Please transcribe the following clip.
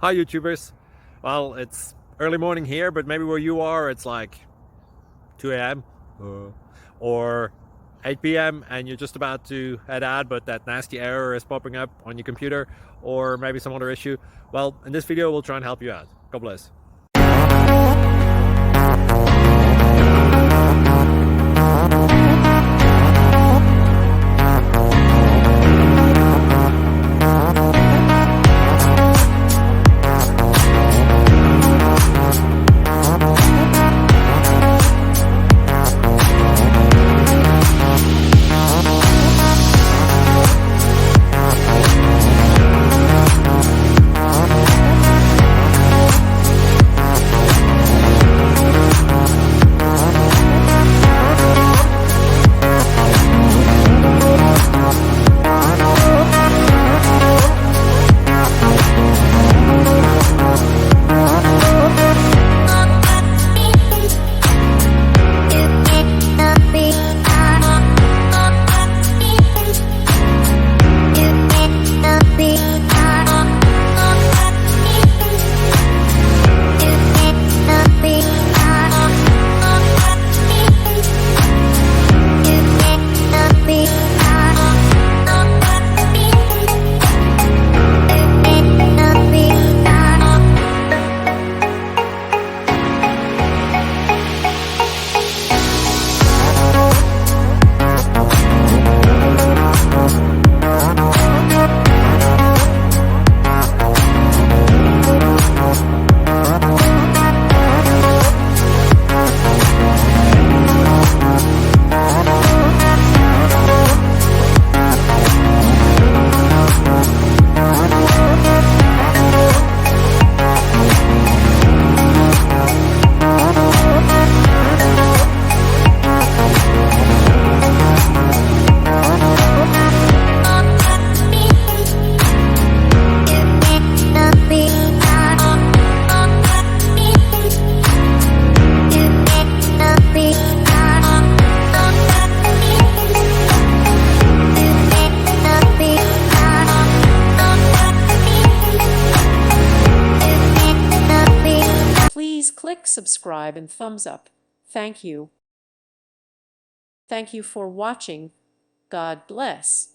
Hi YouTubers. Well, it's early morning here, but maybe where you are it's like 2 a.m. or 8 p.m. and you're just about to head out, but that nasty error is popping up on your computer, or maybe some other issue. Well, in this video we'll try and help you out. God bless. Please click subscribe and thumbs up. Thank you. Thank you for watching. God bless.